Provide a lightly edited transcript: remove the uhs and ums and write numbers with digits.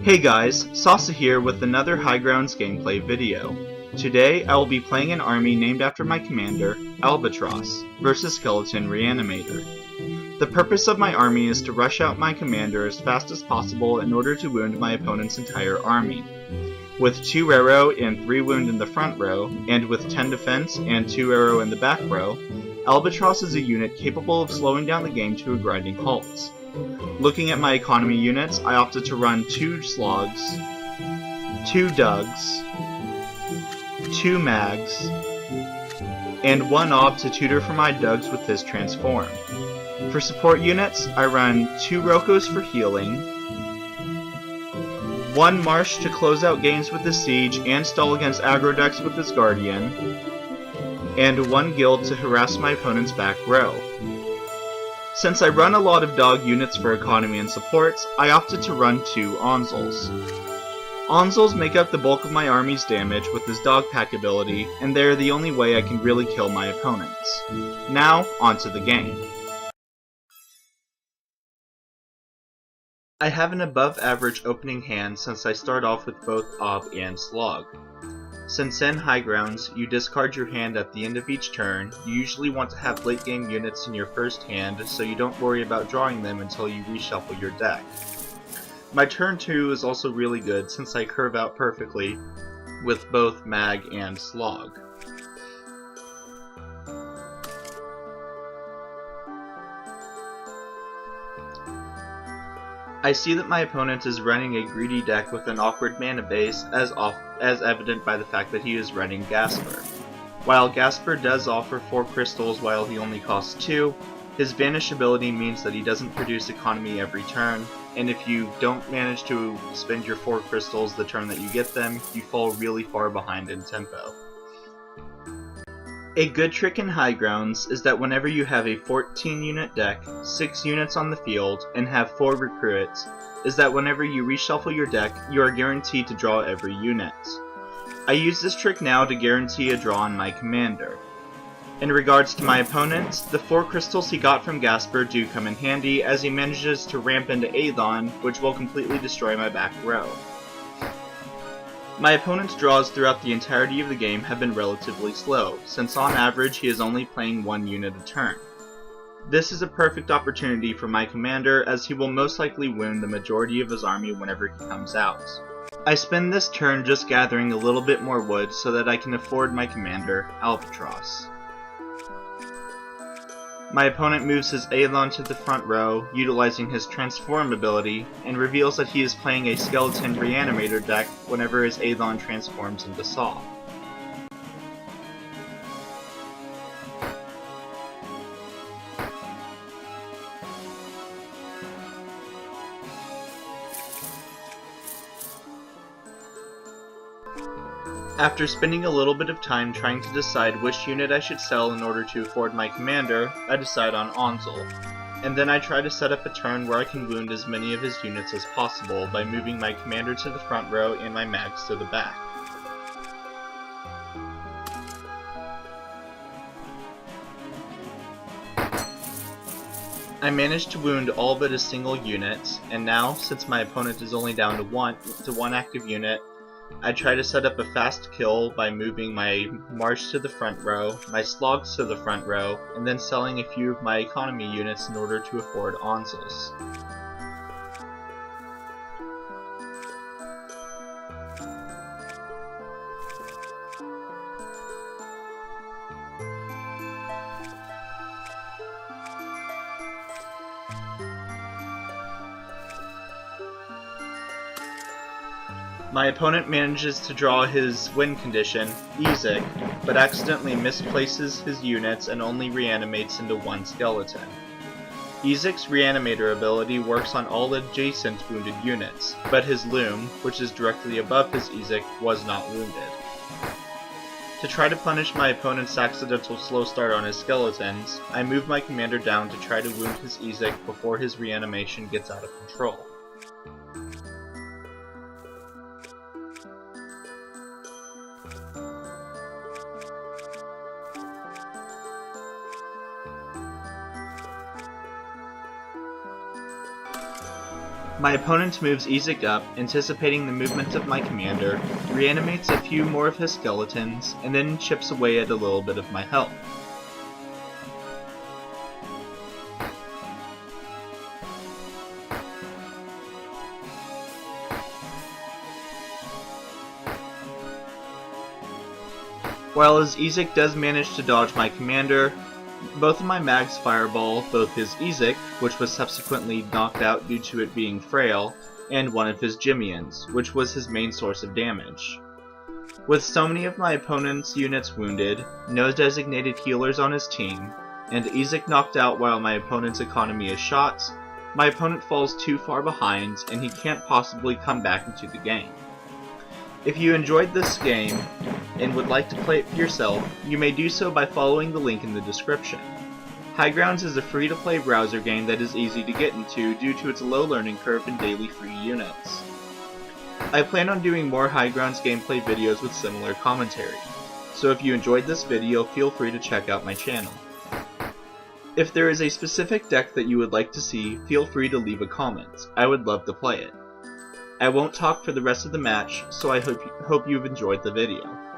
Hey guys, Sasa here with another Highgrounds gameplay video. Today I will be playing an army named after my commander, Albatross, versus Skeleton Reanimator. The purpose of my army is to rush out my commander as fast as possible in order to wound my opponent's entire army. With 2 arrow and 3 wound in the front row, and with 10 defense and 2 arrow in the back row, Albatross is a unit capable of slowing down the game to a grinding halt. Looking at my economy units, I opted to run 2 slogs, 2 dugs, 2 mags, and 1 ob to tutor for my dugs with his transform. For support units, I run 2 Rokos for healing, 1 Marsh to close out games with his siege and stall against aggro decks with his guardian, and 1 guild to harass my opponent's back row. Since I run a lot of dog units for economy and supports, I opted to run 2 Onzels. Onzels make up the bulk of my army's damage with his dog pack ability, and they are the only way I can really kill my opponents. Now, onto the game. I have an above average opening hand since I start off with both ob and slog. Since in Highgrounds, you discard your hand at the end of each turn, you usually want to have late game units in your first hand so you don't worry about drawing them until you reshuffle your deck. My turn 2 is also really good since I curve out perfectly with both mag and slog. I see that my opponent is running a greedy deck with an awkward mana base, as evident by the fact that he is running Gasper. While Gasper does offer 4 crystals while he only costs 2, his Vanish ability means that he doesn't produce economy every turn, and if you don't manage to spend your 4 crystals the turn that you get them, you fall really far behind in tempo. A good trick in Highgrounds is that whenever you have a 14 unit deck, 6 units on the field, and have 4 recruits, is that whenever you reshuffle your deck, you are guaranteed to draw every unit. I use this trick now to guarantee a draw on my commander. In regards to my opponent, the 4 crystals he got from Gasper do come in handy as he manages to ramp into Aethon, which will completely destroy my back row. My opponent's draws throughout the entirety of the game have been relatively slow, since on average he is only playing 1 unit a turn. This is a perfect opportunity for my commander as he will most likely wound the majority of his army whenever he comes out. I spend this turn just gathering a little bit more wood so that I can afford my commander, Albatross. My opponent moves his Aethon to the front row, utilizing his transform ability, and reveals that he is playing a Skeleton Reanimator deck whenever his Aethon transforms into Saw. After spending a little bit of time trying to decide which unit I should sell in order to afford my commander, I decide on Onzel, and then I try to set up a turn where I can wound as many of his units as possible by moving my commander to the front row and my mags to the back. I managed to wound all but a single unit, and now, since my opponent is only down to one active unit, I try to set up a fast kill by moving my Marsh to the front row, my Slogs to the front row, and then selling a few of my economy units in order to afford Onzels. My opponent manages to draw his win condition, Ezek, but accidentally misplaces his units and only reanimates into 1 skeleton. Ezek's Reanimator ability works on all adjacent wounded units, but his Loom, which is directly above his Ezek, was not wounded. To try to punish my opponent's accidental slow start on his skeletons, I move my commander down to try to wound his Ezek before his reanimation gets out of control. My opponent moves Ezek up, anticipating the movement of my commander, reanimates a few more of his skeletons, and then chips away at a little bit of my health. While as Ezek does manage to dodge my commander, both of my mags fireball both his Ezek, which was subsequently knocked out due to it being frail, and one of his Jimmians, which was his main source of damage. With so many of my opponent's units wounded, no designated healers on his team, and Ezek knocked out while my opponent's economy is shot, my opponent falls too far behind and he can't possibly come back into the game. If you enjoyed this game and would like to play it for yourself, you may do so by following the link in the description. Highgrounds is a free-to-play browser game that is easy to get into due to its low learning curve and daily free units. I plan on doing more Highgrounds gameplay videos with similar commentary, so if you enjoyed this video, feel free to check out my channel. If there is a specific deck that you would like to see, feel free to leave a comment. I would love to play it. I won't talk for the rest of the match, so I hope you've enjoyed the video.